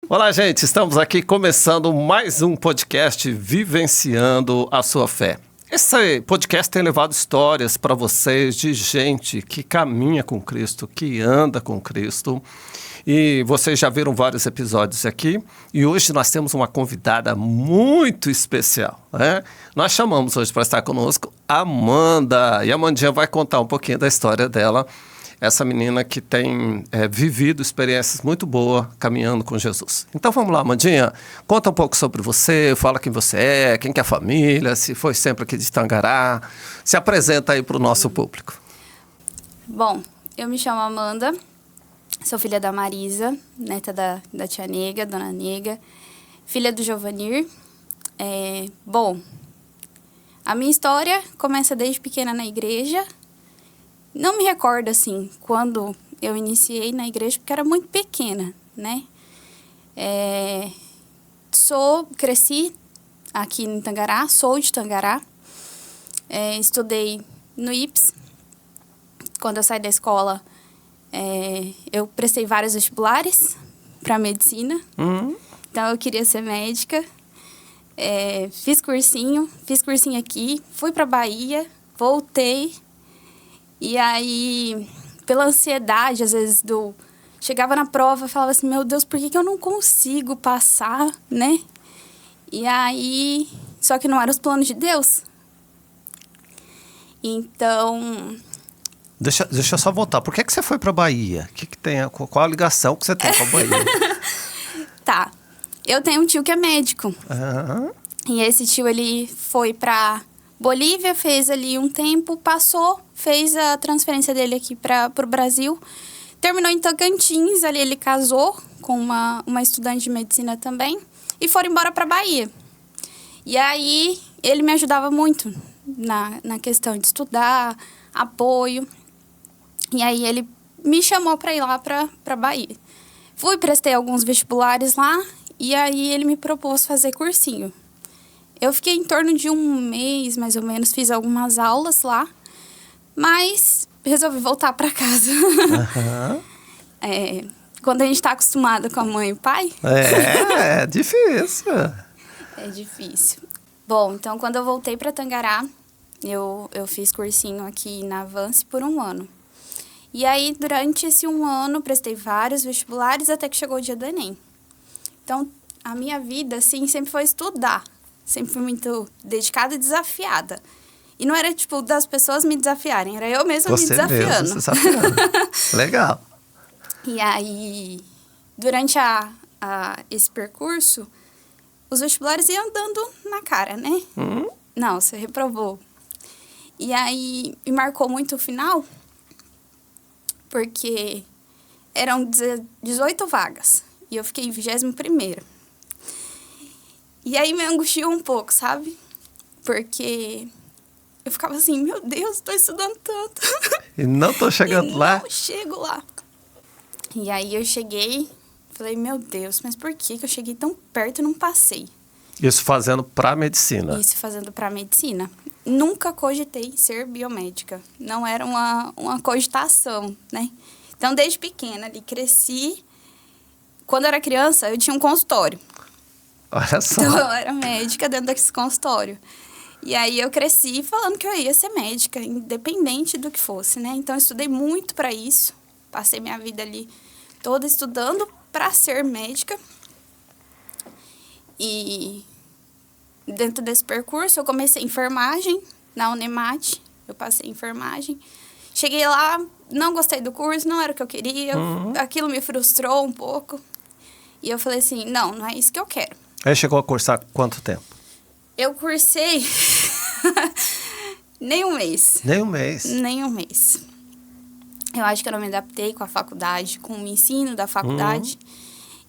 Olá, gente. Estamos aqui começando mais um podcast Vivenciando a Sua Fé. Esse podcast tem levado histórias para vocês de gente que caminha com Cristo, que anda com Cristo. E vocês já viram vários episódios aqui. E hoje nós temos uma convidada muito especial, né? Nós chamamos hoje para estar conosco a Amanda. E a Amandinha vai contar um pouquinho da história dela. Essa menina que tem vivido experiências muito boas caminhando com Jesus. Então vamos lá, Amandinha. Conta um pouco sobre você, fala quem você é, quem que é a família, se foi sempre aqui de Tangará. Se apresenta aí para o nosso público. Bom, eu me chamo Amanda, sou filha da Marisa, neta da tia Nega, dona Nega, filha do Giovanir. Bom, a minha história começa desde pequena na igreja. Não me recordo, assim, quando eu iniciei na igreja, porque era muito pequena, né? Cresci aqui em Tangará, sou de Tangará. Estudei no IPS. Quando eu saí da escola, eu prestei vários vestibulares para medicina. Então, eu queria ser médica. Fiz cursinho aqui, fui para Bahia, voltei. E aí, pela ansiedade, às vezes, chegava na prova e falava assim, meu Deus, por que eu não consigo passar, né? E aí, só que não eram os planos de Deus. Então... Deixa eu só voltar. Por que você foi para Bahia? Que tem, qual a ligação que você tem com a Bahia? Tá. Eu tenho um tio que é médico. Uhum. E esse tio, ele foi para Bolívia, fez ali um tempo, passou, fez a transferência dele aqui para o Brasil. Terminou em Tocantins, ali ele casou com uma estudante de medicina também. E foram embora para Bahia. E aí, ele me ajudava muito na questão de estudar, apoio. E aí, ele me chamou para ir lá para Bahia. Fui, prestei alguns vestibulares lá. E aí, ele me propôs fazer cursinho. Eu fiquei em torno de um mês, mais ou menos, fiz algumas aulas lá. Mas resolvi voltar para casa. Uhum. Quando a gente está acostumado com a mãe e o pai... É difícil. É difícil. Bom, então, quando eu voltei para Tangará, eu fiz cursinho aqui na Avance por 1 ano. E aí, durante esse 1 ano, prestei vários vestibulares até que chegou o dia do Enem. Então, a minha vida, assim, sempre foi estudar. Sempre fui muito dedicada e desafiada. E não era, tipo, das pessoas me desafiarem. Era eu mesma me desafiando. Mesmo se desafiando. Legal. E aí, durante esse percurso, os vestibulares iam dando na cara, né? Não, você reprovou. E aí, me marcou muito o final, porque eram 18 vagas. E eu fiquei em 21ª. E aí me angustiou um pouco, sabe? Porque eu ficava assim, meu Deus, estou estudando tanto. E não estou chegando lá. Não chego lá. E aí eu cheguei, falei, meu Deus, mas por que eu cheguei tão perto e não passei? Isso fazendo para medicina? Isso fazendo para medicina. Nunca cogitei ser biomédica. Não era uma cogitação, né? Então, desde pequena, ali, cresci. Quando eu era criança, eu tinha um consultório. Olha só. Então, eu era médica dentro desse consultório. E aí, eu cresci falando que eu ia ser médica, independente do que fosse, né? Então, eu estudei muito para isso. Passei minha vida ali toda estudando para ser médica. E dentro desse percurso, eu comecei enfermagem na Unemate. Eu passei enfermagem. Cheguei lá, não gostei do curso, não era o que eu queria. Aquilo me frustrou um pouco. E eu falei assim, não é isso que eu quero. Aí chegou a cursar quanto tempo? Eu cursei nem um mês. Nem um mês? Nem um mês. Eu acho que eu não me adaptei com a faculdade, com o ensino da faculdade.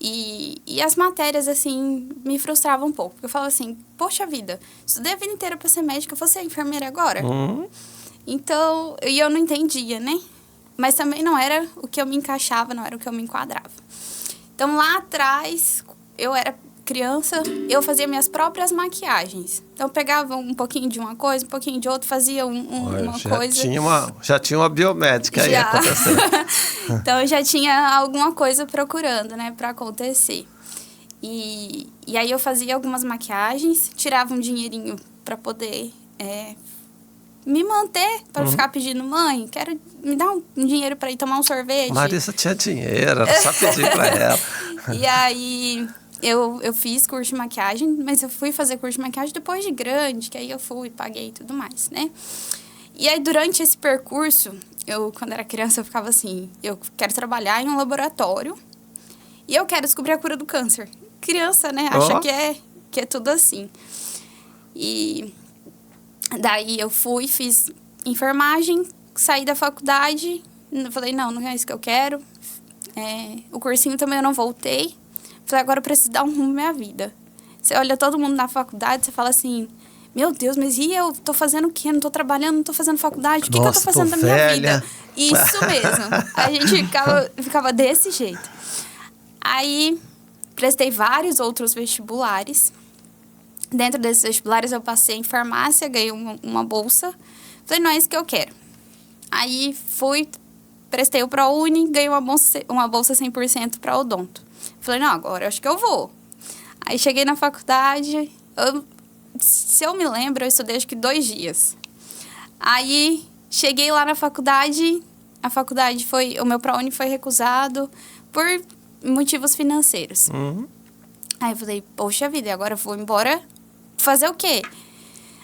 E as matérias, assim, me frustravam um pouco. Porque eu falava assim, poxa vida, estudei a vida inteira para ser médica, eu vou ser enfermeira agora? Então, eu não entendia, né? Mas também não era o que eu me encaixava, não era o que eu me enquadrava. Então, lá atrás, eu era criança, eu fazia minhas próprias maquiagens. Então, eu pegava um pouquinho de uma coisa, um pouquinho de outra, fazia uma coisa. Já tinha uma biomédica aí acontecendo. Então, eu já tinha alguma coisa procurando, né, para acontecer. E aí, eu fazia algumas maquiagens, tirava um dinheirinho para poder me manter, para ficar pedindo, mãe, quero me dar um dinheiro para ir tomar um sorvete. Marisa tinha dinheiro, era só pedir para ela. E aí, eu fiz curso de maquiagem, mas eu fui fazer curso de maquiagem depois de grande, que aí eu fui, paguei e tudo mais, né? E aí, durante esse percurso, quando era criança, eu ficava assim, eu quero trabalhar em um laboratório e eu quero descobrir a cura do câncer. Criança, né? Acha que é tudo assim. E daí eu fui, fiz enfermagem, saí da faculdade, falei, não é isso que eu quero. O cursinho também eu não voltei. Falei, agora eu preciso dar um rumo na minha vida. Você olha todo mundo na faculdade, você fala assim, meu Deus, mas e eu tô fazendo o quê? Não tô trabalhando, não tô fazendo faculdade. O que eu tô fazendo da minha vida? Isso mesmo. A gente ficava desse jeito. Aí, prestei vários outros vestibulares. Dentro desses vestibulares, eu passei em farmácia, ganhei uma bolsa. Falei, não é isso que eu quero. Aí, prestei o ProUni, ganhei uma bolsa 100% para odonto. Falei, não, agora eu acho que eu vou. Aí, cheguei na faculdade. Se eu me lembro, eu estudei acho que 2 dias. Aí, cheguei lá na faculdade. A faculdade o meu ProUni foi recusado por motivos financeiros. Aí eu falei, poxa vida, agora eu vou embora fazer o quê?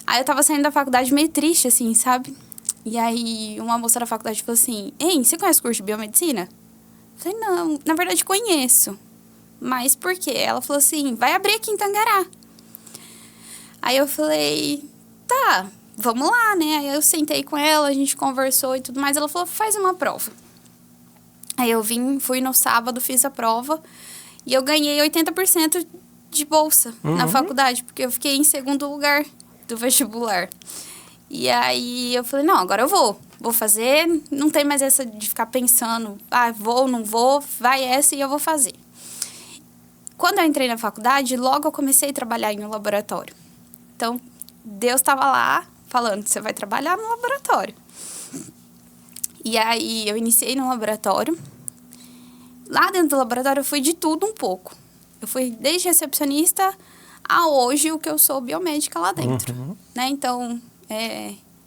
Aí eu tava saindo da faculdade meio triste, assim, sabe? E aí uma moça da faculdade falou assim, ei, você conhece o curso de biomedicina? Eu falei, não, na verdade conheço. Mas por quê? Ela falou assim, vai abrir aqui em Tangará. Aí eu falei, tá, vamos lá, né? Aí eu sentei com ela, a gente conversou e tudo mais. Ela falou, faz uma prova. Aí eu fui no sábado, fiz a prova. E eu ganhei 80% de bolsa na faculdade, porque eu fiquei em segundo lugar do vestibular. E aí eu falei, não, agora eu vou fazer. Não tem mais essa de ficar pensando, vou, não vou, vai essa e eu vou fazer. Quando eu entrei na faculdade, logo eu comecei a trabalhar em um laboratório. Então, Deus estava lá falando, você vai trabalhar no laboratório. E aí eu iniciei no laboratório. Lá dentro do laboratório eu fui de tudo um pouco. Eu fui desde recepcionista a hoje o que eu sou biomédica lá dentro. Né? Então,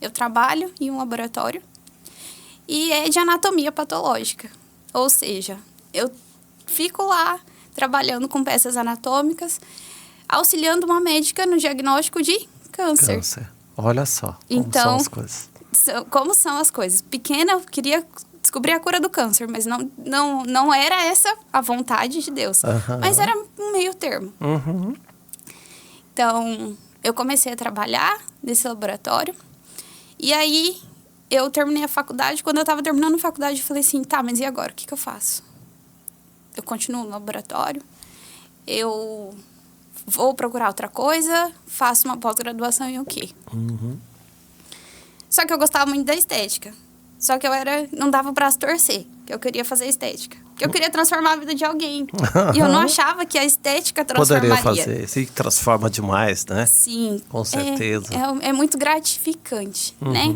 eu trabalho em um laboratório e é de anatomia patológica. Ou seja, eu fico lá trabalhando com peças anatômicas, auxiliando uma médica no diagnóstico de câncer. Olha só como são as coisas. Como são as coisas. Pequena, eu queria descobrir a cura do câncer, mas não era essa a vontade de Deus. Mas era um meio termo. Então, eu comecei a trabalhar nesse laboratório. E aí, eu terminei a faculdade. Quando eu estava terminando a faculdade, eu falei assim, tá, mas e agora? O que eu faço? Eu continuo no laboratório? Eu vou procurar outra coisa? Faço uma pós-graduação em o quê? Só que eu gostava muito da estética. Só que não dava o braço torcer, que eu queria fazer estética. Que eu queria transformar a vida de alguém. E eu não achava que a estética transformaria. Poderia fazer, se transforma demais, né? Sim. Com certeza. É muito gratificante, né?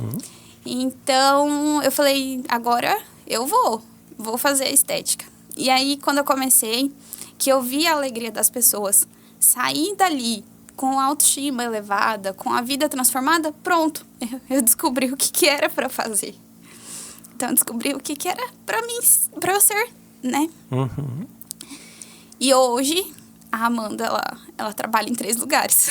Então, eu falei, agora eu vou fazer a estética. E aí, quando eu comecei, que eu vi a alegria das pessoas sair dali com a autoestima elevada, com a vida transformada, pronto. Eu descobri o que era para fazer. Então, eu descobri o que era para mim, para eu ser, né? E hoje, a Amanda, ela trabalha em 3 lugares.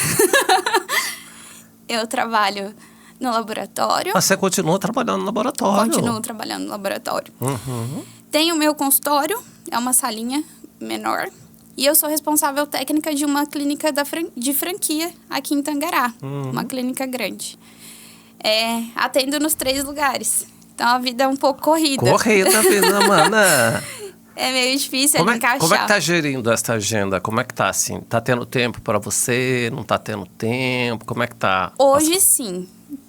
Eu trabalho no laboratório. Você continua trabalhando no laboratório? Continuo trabalhando no laboratório. Tenho o meu consultório, é uma salinha menor. E eu sou responsável técnica de uma clínica de franquia aqui em Tangará. Uma clínica grande. Atendo nos 3 lugares. Então, a vida é um pouco corrida. Corrida, vida, mana. É meio difícil encaixar. Como é que tá gerindo essa agenda? Como é que tá, assim? Tá tendo tempo para você? Não tá tendo tempo? Como é que tá? Hoje, sim.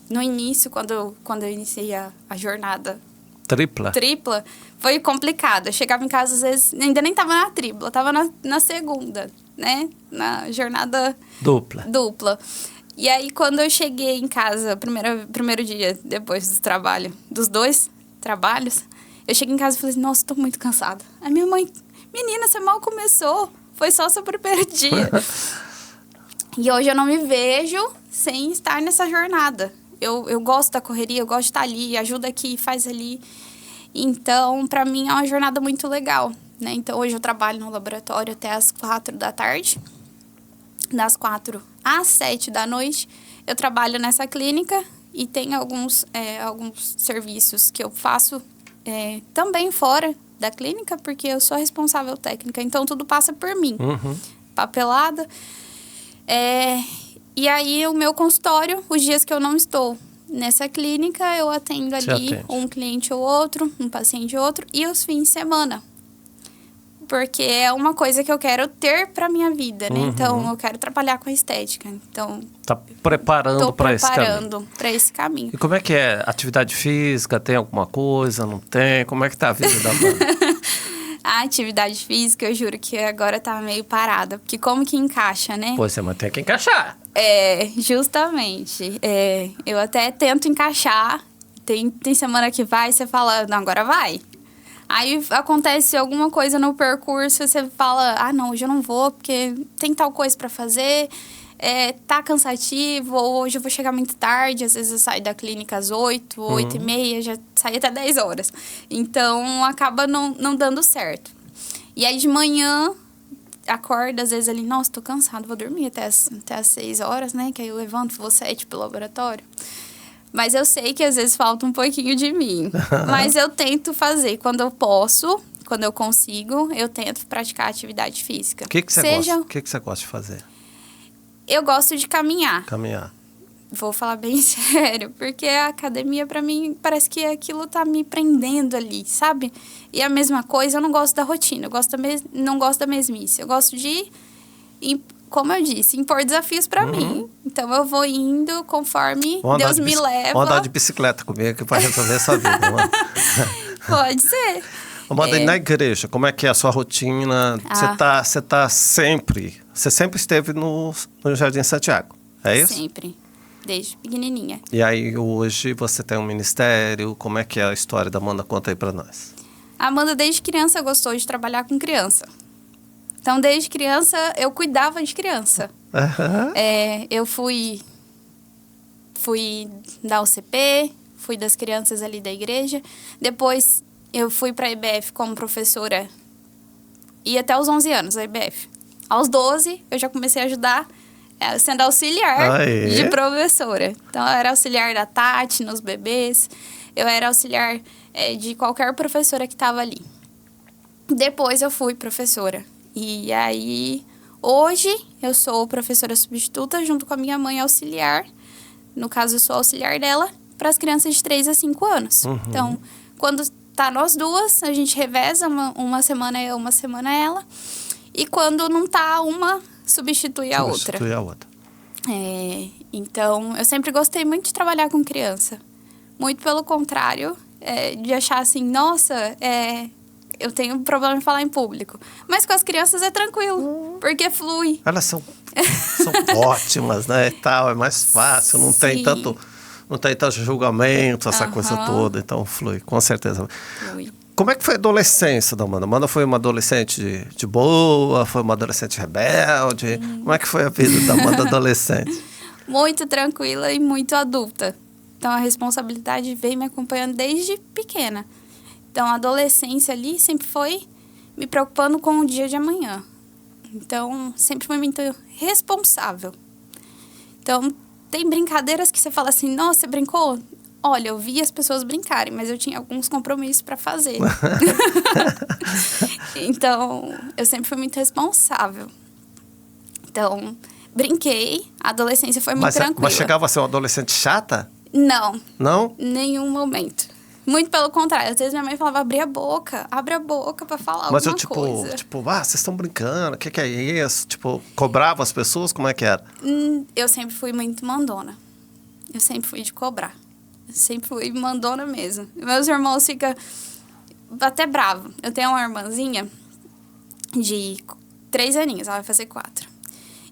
No início, quando eu iniciei a jornada tripla, foi complicado. Eu chegava em casa, às vezes, ainda nem tava na tripla, tava na segunda, né? Na jornada dupla. E aí, quando eu cheguei em casa, primeiro dia depois do trabalho, dos 2 trabalhos, eu cheguei em casa e falei assim, nossa, tô muito cansada. Aí minha mãe, menina, você mal começou, foi só seu primeiro dia. E hoje eu não me vejo sem estar nessa jornada. Eu gosto da correria, eu gosto de estar ali, ajuda aqui, faz ali. Então, pra mim, é uma jornada muito legal, né? Então, hoje eu trabalho no laboratório até as 4 da tarde. Das 4 às 7 da noite, eu trabalho nessa clínica e tem alguns serviços que eu faço também fora da clínica, porque eu sou responsável técnica. Então, tudo passa por mim. Papelada. E aí, o meu consultório, os dias que eu não estou nessa clínica, eu atendo ali um cliente ou outro, um paciente ou outro, e os fins de semana. Porque é uma coisa que eu quero ter pra minha vida, né? Então, eu quero trabalhar com a estética. Então, tá preparando para esse caminho. preparando para esse caminho. E como é que é? Atividade física, tem alguma coisa, não tem? Como é que tá a vida da Amanda? A atividade física, eu juro que agora tá meio parada. Porque como que encaixa, né? Pois você tem que encaixar. Justamente. Eu até tento encaixar. Tem semana que vai, você fala, não, agora vai. Aí acontece alguma coisa no percurso, você fala, ah, não, hoje eu não vou, porque tem tal coisa pra fazer, tá cansativo, ou hoje eu vou chegar muito tarde, às vezes eu saio da clínica às 8, 8h30, já saio até 10 horas. Então, acaba não dando certo. E aí, de manhã, acorda, às vezes, ali, nossa, tô cansado, vou dormir até as 6 horas, né? Que aí eu levanto, vou 7 pro laboratório. Mas eu sei que às vezes falta um pouquinho de mim. Mas eu tento fazer. Quando eu posso, quando eu consigo, eu tento praticar atividade física. O que você gosta? O que você gosta de fazer? Eu gosto de caminhar. Caminhar. Vou falar bem sério. Porque a academia, pra mim, parece que aquilo tá me prendendo ali, sabe? E a mesma coisa, eu não gosto da rotina. Não gosto da mesmice. Eu gosto de, como eu disse, impor desafios pra mim. Então, eu vou indo conforme Deus me leva. Vamos andar de bicicleta comigo para resolver essa vida. Pode ser. Amanda, e na igreja, como é que é a sua rotina? Você sempre esteve no Jardim Santiago, é isso? Sempre, desde pequenininha. E aí, hoje, você tem um ministério, como é que é a história da Amanda? Conta aí pra nós. A Amanda, desde criança, gostou de trabalhar com criança. Então, desde criança, eu cuidava de criança. Eu fui da UCP, fui das crianças ali da igreja. Depois, eu fui para a IBF como professora. E até os 11 anos, a IBF. Aos 12, eu já comecei a ajudar, sendo auxiliar de professora. Então, eu era auxiliar da Tati, nos bebês. Eu era auxiliar de qualquer professora que estava ali. Depois, eu fui professora. E aí, hoje, eu sou professora substituta junto com a minha mãe auxiliar. No caso, eu sou auxiliar dela para as crianças de 3 a 5 anos. Então, quando tá nós duas, a gente reveza, uma semana eu, uma semana ela. E quando não tá, uma substitui a outra. Então, eu sempre gostei muito de trabalhar com criança. Muito pelo contrário, de achar assim, nossa, eu tenho um problema em falar em público. Mas com as crianças é tranquilo, porque flui. Elas são ótimas, né? E tal, é mais fácil, não tem tanto julgamento, essa coisa toda. Então, flui, com certeza. Flui. Como é que foi a adolescência da Amanda? Amanda foi uma adolescente de boa? Foi uma adolescente rebelde? Como é que foi a vida da Amanda adolescente? Muito tranquila e muito adulta. Então, a responsabilidade veio me acompanhando desde pequena. Então, a adolescência ali sempre foi me preocupando com o dia de amanhã. Então, sempre fui muito responsável. Então, tem brincadeiras que você fala assim, nossa, você brincou? Olha, eu vi as pessoas brincarem, mas eu tinha alguns compromissos para fazer. Então, eu sempre fui muito responsável. Então, brinquei, a adolescência foi muito tranquila. Mas chegava a ser uma adolescente chata? Não. Não? Nenhum momento. Muito pelo contrário. Às vezes minha mãe falava, abre a boca pra falar alguma coisa. Vocês estão brincando, o que é isso? Tipo, cobrava as pessoas, como é que era? Eu sempre fui muito mandona. Eu sempre fui de cobrar. Eu sempre fui mandona mesmo. Meus irmãos ficam até bravos. Eu tenho uma irmãzinha de 3 aninhos, ela vai fazer 4.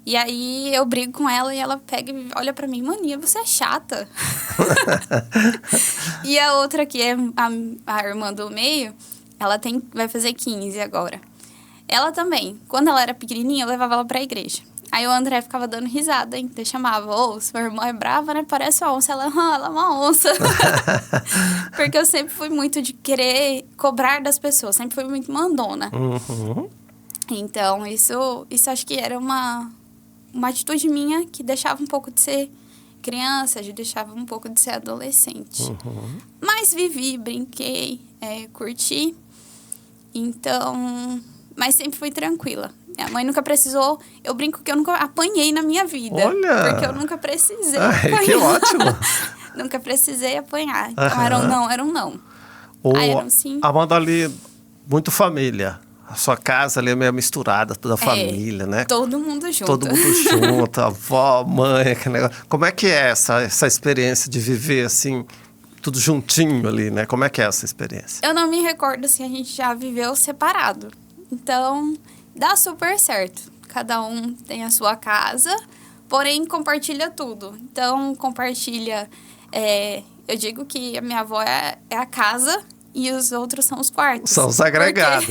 E aí eu brigo com ela e ela pega e olha pra mim, Maninha, você é chata. E a outra que é a irmã do meio, ela vai fazer 15 agora. Ela também, quando ela era pequenininha, eu levava ela pra igreja. Aí o André ficava dando risada, hein? Eu chamava, sua irmã é brava, né? Parece uma onça. Ela é uma onça. Porque eu sempre fui muito de querer cobrar das pessoas. Sempre fui muito mandona. Uhum. Então, isso acho que era uma atitude minha que deixava um pouco de ser criança, deixava um pouco de ser adolescente. Uhum. Mas vivi, brinquei, curti. Então, mas sempre fui tranquila. Minha mãe nunca precisou... Eu brinco que eu nunca apanhei na minha vida. Olha! Porque eu nunca precisei apanhar. Que ótimo! Nunca precisei apanhar. Então, era um não. Era um sim. Amanda, ali, muito família. A sua casa ali é meio misturada, toda a família, né? Todo mundo junto. Todo mundo junto, avó, mãe, aquele negócio. Como é que é essa experiência de viver, assim, tudo juntinho ali, né? Como é que é essa experiência? Eu não me recordo se a gente já viveu separado. Então, dá super certo. Cada um tem a sua casa, porém compartilha tudo. Então, compartilha... eu digo que a minha avó é a casa e os outros são os quartos. São os agregados.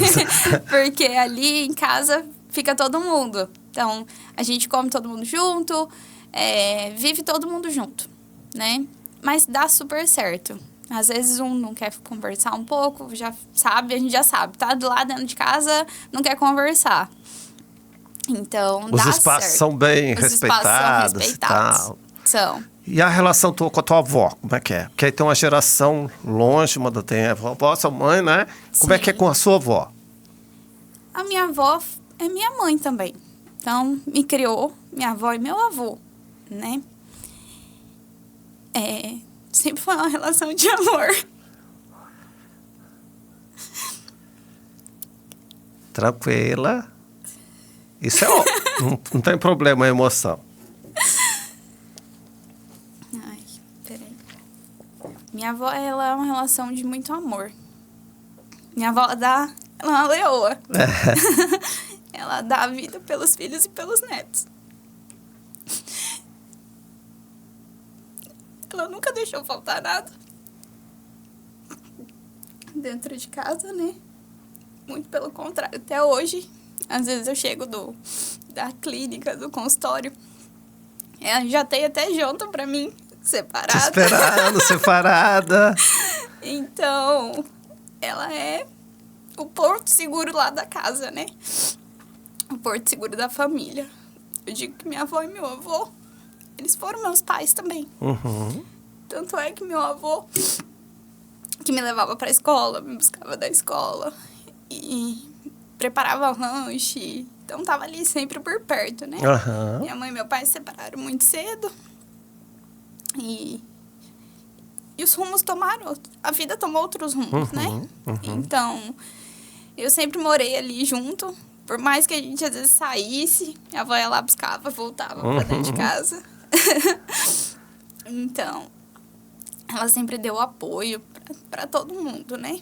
Porque ali em casa fica todo mundo. Então, a gente come todo mundo junto, vive todo mundo junto, né? Mas dá super certo. Às vezes um não quer conversar um pouco, a gente já sabe. Tá do lado dentro de casa, não quer conversar. Então, Os espaços são bem respeitados e tal. São. E a relação tua com a tua avó, como é que é? Porque aí tem uma geração longe, uma tem a avó, sua mãe, né? Como é que é com a sua avó? A minha avó é minha mãe também. Então, me criou minha avó e meu avô, né? Sempre foi uma relação de amor. Tranquila. Isso é não tem problema a emoção. Ai, peraí. Minha avó, ela é uma relação de muito amor. Minha avó ela é uma leoa. Ela dá a vida pelos filhos e pelos netos. Ela nunca deixou faltar nada. Dentro de casa, né? Muito pelo contrário. Até hoje, às vezes eu chego da clínica, do consultório. Ela já tem até janta pra mim, separada. Te esperando, separada. Então, ela é o porto seguro lá da casa, né? O porto seguro da família. Eu digo que minha avó e meu avô, eles foram meus pais também. Uhum. Tanto é que meu avô, que me levava pra escola, me buscava da escola e preparava lanche. Então, tava ali sempre por perto, né? Uhum. Minha mãe e meu pai se separaram muito cedo. E os rumos a vida tomou outros rumos, né? Uhum. Então, eu sempre morei ali junto. Por mais que a gente às vezes saísse, minha avó ia lá, buscava, voltava pra dentro de casa. Então, ela sempre deu apoio pra todo mundo, né?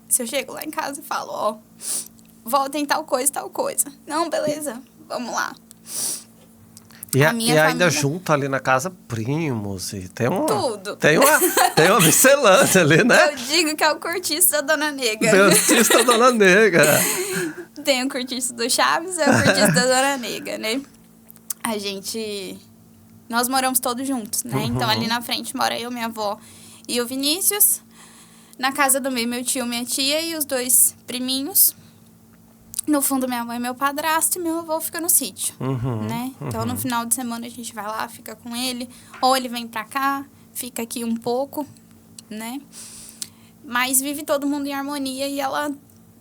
Se eu chego lá em casa e falo, volta em tal coisa. Não, beleza, vamos lá. E família... ainda junto ali na casa, primos e tem tudo. Tem uma miscelânea ali, né? Eu digo que é o cortiço da Dona Negra. Cortiço da Dona Negra. Tem o cortiço do Chaves e o cortiço da Dona Negra, né? Nós moramos todos juntos, né? Então, ali na frente mora eu, minha avó e o Vinícius. Na casa do meio, meu tio, minha tia e os 2 priminhos. No fundo, minha mãe e meu padrasto, e meu avô fica no sítio, né? Então, no final de semana, a gente vai lá, fica com ele. Ou ele vem pra cá, fica aqui um pouco, né? Mas vive todo mundo em harmonia e ela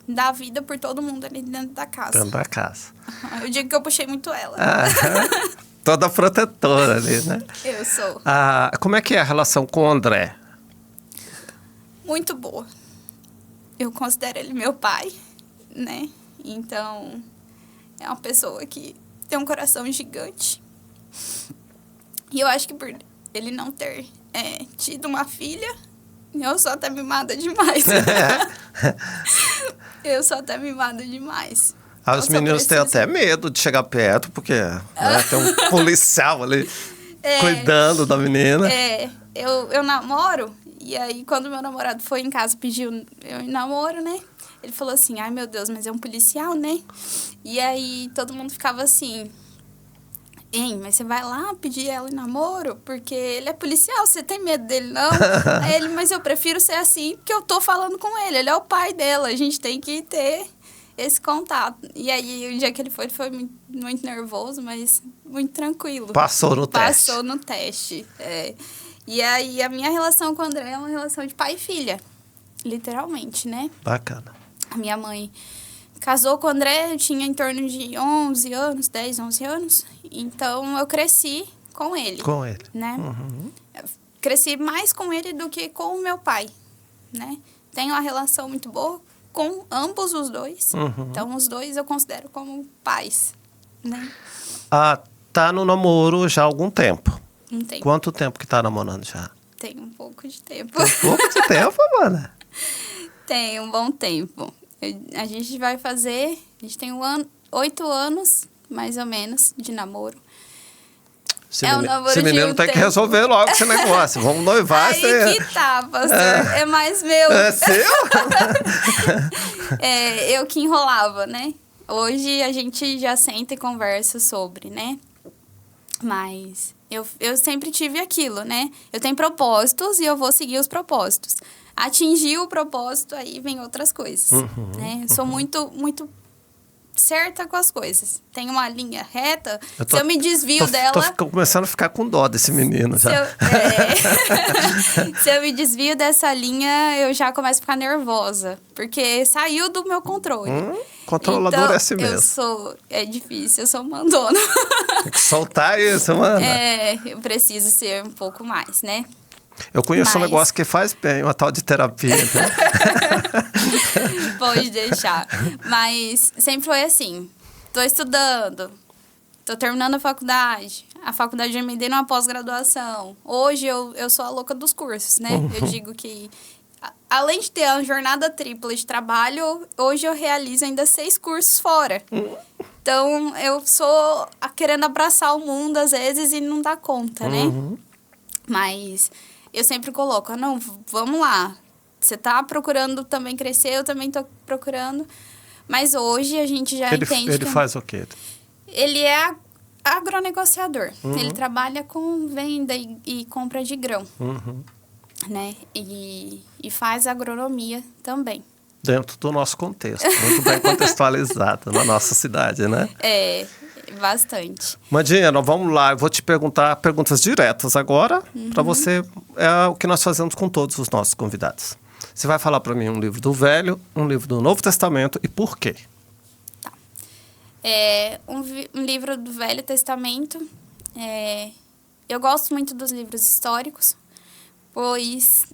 dá vida por todo mundo ali dentro da casa. Dentro da casa. Eu digo que eu puxei muito ela. Toda protetora ali, né? Eu sou. Como é que é a relação com o André? Muito boa. Eu considero ele meu pai, né? Então, é uma pessoa que tem um coração gigante. E eu acho que por ele não ter tido uma filha, eu sou até mimada demais. Eu sou até mimada demais. Aí os meninos têm até medo de chegar perto, porque tem um policial ali cuidando da menina. Eu namoro, e aí quando meu namorado foi em casa, pediu eu em namoro, né? Ele falou assim, ai meu Deus, mas é um policial, né? E aí todo mundo ficava assim, hein, mas você vai lá pedir ela em namoro? Porque ele é policial, você tem medo dele, não? Aí ele, mas eu prefiro ser assim, porque eu tô falando com ele é o pai dela, a gente tem que ter esse contato. E aí, o dia que ele foi muito nervoso, mas muito tranquilo. Passou no teste. Passou no teste, E aí, a minha relação com o André é uma relação de pai e filha, literalmente, né? Bacana. A minha mãe casou com o André, eu tinha em torno de 11 anos, 10, 11 anos. Então, eu cresci com ele. Com ele. Né? Eu cresci mais com ele do que com o meu pai, né? Tenho uma relação muito boa com ambos os dois. Então, os dois eu considero como pais, né? Tá no namoro já há algum tempo. Um tempo. Quanto tempo que tá namorando já? Tem um pouco de tempo. Tem um pouco de tempo, mano. Tem um bom tempo. A gente vai fazer... A gente tem 8 anos, mais ou menos, de namoro. Esse menino tem que resolver logo esse negócio. Vamos noivar. Aí que tá, pastor. É mais meu. É seu? Eu que enrolava, né? Hoje a gente já senta e conversa sobre, né? Mas eu sempre tive aquilo, né? Eu tenho propósitos e eu vou seguir os propósitos. Atingir o propósito, aí vem outras coisas, né? Eu sou muito, muito certa com as coisas. Tem uma linha reta, se eu me desvio dela... Tô começando a ficar com dó desse menino já. Se eu me desvio dessa linha, eu já começo a ficar nervosa. Porque saiu do meu controle. Controlador então, é assim mesmo. É difícil, eu sou mandona. Tem que soltar isso, mano. Eu preciso ser um pouco mais, né? Eu conheço um negócio que faz bem, uma tal de terapia. Né? Pode deixar. Mas sempre foi assim. Tô estudando, tô terminando a faculdade eu me dei numa pós-graduação. Hoje eu sou a louca dos cursos, né? Eu digo que, além de ter uma jornada tripla de trabalho, hoje eu realizo ainda 6 cursos fora. Então, eu sou querendo abraçar o mundo, às vezes, e não dá conta, né? Mas eu sempre coloco, não, vamos lá. Você tá procurando também crescer, eu também tô procurando. Mas hoje a gente já entende Ele faz o quê? Ele é agronegociador. Ele trabalha com venda e compra de grão, né? E faz agronomia também. Dentro do nosso contexto, muito bem contextualizado na nossa cidade, né? Bastante. Mandinha, nós vamos lá. Eu vou te perguntar perguntas diretas agora, para você. É o que nós fazemos com todos os nossos convidados. Você vai falar para mim um livro do Velho, um livro do Novo Testamento e por quê? Tá. Um livro do Velho Testamento. Eu gosto muito dos livros históricos, pois...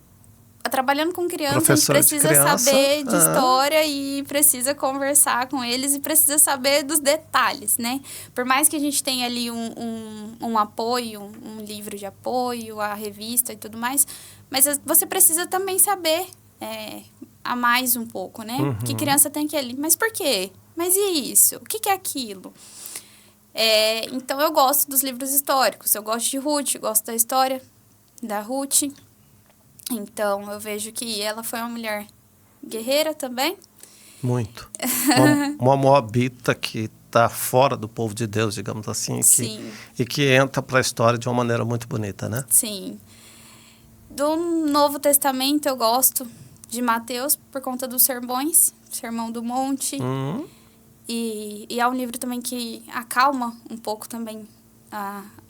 Trabalhando com criança, a gente precisa saber de história e precisa conversar com eles e precisa saber dos detalhes, né? Por mais que a gente tenha ali um apoio, um livro de apoio, a revista e tudo mais, mas você precisa também saber a mais um pouco, né? Que criança tem que ir ali. Mas por quê? Mas e isso? O que é aquilo? Então, eu gosto dos livros históricos. Eu gosto de Ruth, gosto da história da Ruth. Então, eu vejo que ela foi uma mulher guerreira também. Muito. Uma moabita que está fora do povo de Deus, digamos assim. E que entra para a história de uma maneira muito bonita, né? Sim. Do Novo Testamento, eu gosto de Mateus por conta dos sermões. Sermão do Monte. E é um livro também que acalma um pouco também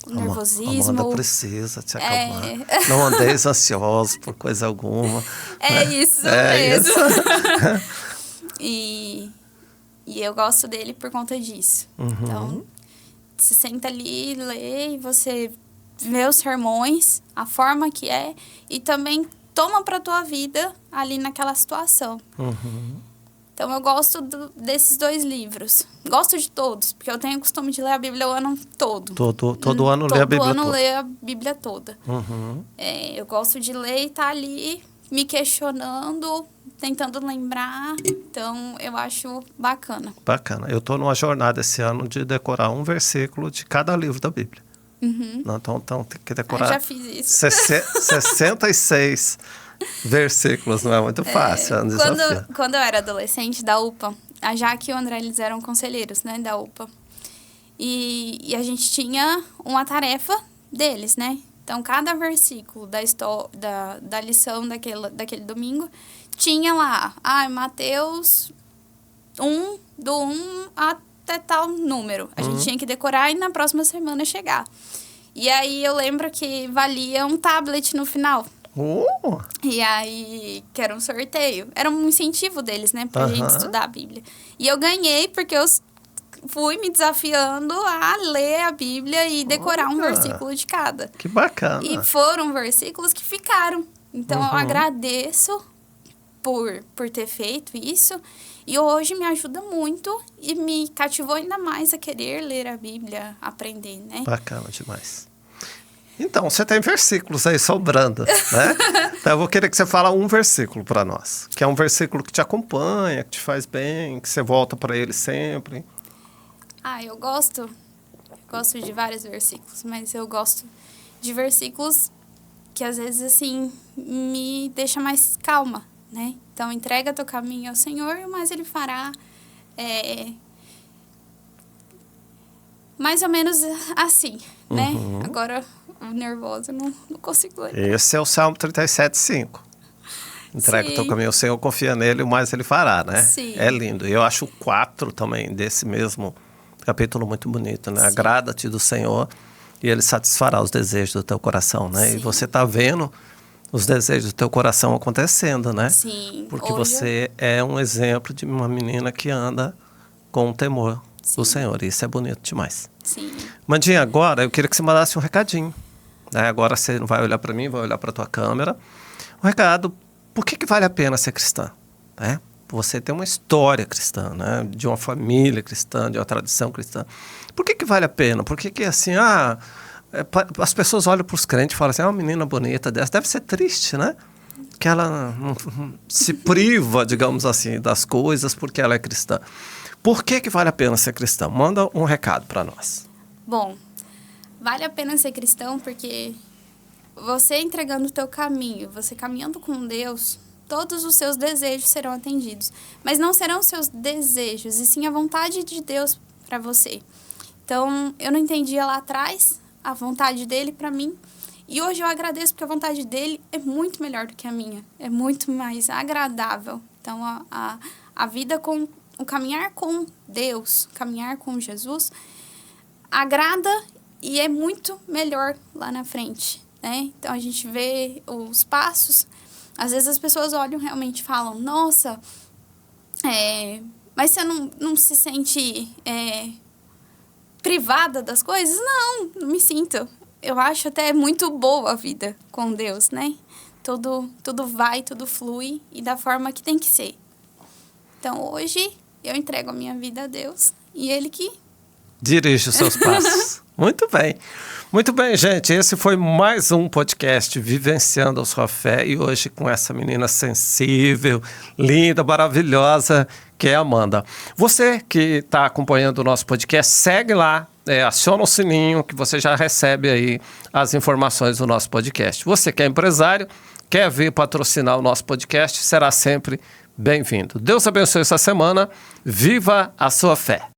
o nervosismo. Amanda precisa te acalmar. Não andeis ansiosos por coisa alguma. Isso mesmo. Isso. E eu gosto dele por conta disso. Então, você senta ali, lê, e você vê os sermões, a forma que é, e também toma para a tua vida ali naquela situação. Então, eu gosto desses 2 livros. Gosto de todos, porque eu tenho o costume de ler a Bíblia o ano todo. Todo ano lê a Bíblia toda. Todo ano lê a Bíblia toda. Eu gosto de ler e estar ali me questionando, tentando lembrar. Então, eu acho bacana. Bacana. Eu estou numa jornada esse ano de decorar um versículo de cada livro da Bíblia. Não, então tem que decorar. Eu já fiz isso. 66 versículos, não é muito fácil, é um desafio. Quando eu era adolescente da UPA, a Jaque e o André, eles eram conselheiros, né, da UPA. E a gente tinha uma tarefa deles, né? Então, cada versículo da lição daquele domingo tinha lá, Mateus 1, do 1 até tal número. A gente tinha que decorar e na próxima semana chegar. E aí eu lembro que valia um tablet no final. E aí, que era um sorteio. Era um incentivo deles, né? Pra gente estudar a Bíblia. E eu ganhei porque eu fui me desafiando a ler a Bíblia e decorar um versículo de cada. Que bacana. E foram versículos que ficaram. Então, eu agradeço por ter feito isso. E hoje me ajuda muito e me cativou ainda mais a querer ler a Bíblia, aprender, né? Bacana demais. Então, você tem versículos aí sobrando, né? Então, eu vou querer que você fale um versículo para nós. Que é um versículo que te acompanha, que te faz bem, que você volta para ele sempre. Eu gosto de vários versículos, mas eu gosto de versículos que às vezes, assim, me deixa mais calma, né? Então, entrega teu caminho ao Senhor, mas Ele fará mais ou menos assim, né? Agora, nervosa, não consigo ler. Esse é o Salmo 37:5. Entrega o teu caminho ao Senhor, confia nele, o mais Ele fará, né? Sim. É lindo. E eu acho o 4 também desse mesmo capítulo muito bonito, né? Agrada-te do Senhor e Ele satisfará os desejos do teu coração, né? Sim. E você está vendo os desejos do teu coração acontecendo, né? Sim. Porque você é um exemplo de uma menina que anda com o temor do Senhor. E isso é bonito demais. Sim. Mandinha, agora eu queria que você mandasse um recadinho. Né? Agora você não vai olhar para mim, vai olhar para a tua câmera. Um recado, por que vale a pena ser cristã? Né? Você tem uma história cristã, né? De uma família cristã, de uma tradição cristã. Por que vale a pena? Por que assim, as pessoas olham para os crentes e falam assim, uma menina bonita dessa, deve ser triste, né? Que ela não se priva, digamos assim, das coisas porque ela é cristã. Por que vale a pena ser cristão? Manda um recado para nós. Bom, vale a pena ser cristão porque você entregando o teu caminho, você caminhando com Deus, todos os seus desejos serão atendidos. Mas não serão os seus desejos, e sim a vontade de Deus para você. Então, eu não entendia lá atrás a vontade dele para mim. E hoje eu agradeço porque a vontade dele é muito melhor do que a minha. É muito mais agradável. Então, a vida com o caminhar com Deus, caminhar com Jesus, agrada e é muito melhor lá na frente, né? Então, a gente vê os passos. Às vezes as pessoas olham realmente e falam, nossa, mas você não se sente privada das coisas? Não me sinto. Eu acho até muito boa a vida com Deus, né? Tudo vai, tudo flui e da forma que tem que ser. Então, hoje, eu entrego a minha vida a Deus e Ele que dirige os seus passos. Muito bem. Muito bem, gente. Esse foi mais um podcast Vivenciando a Sua Fé. E hoje com essa menina sensível, linda, maravilhosa, que é a Amanda. Você que está acompanhando o nosso podcast, segue lá, aciona o sininho que você já recebe aí as informações do nosso podcast. Você que é empresário, quer vir patrocinar o nosso podcast, será sempre bem-vindo. Deus abençoe essa semana. Viva a sua fé.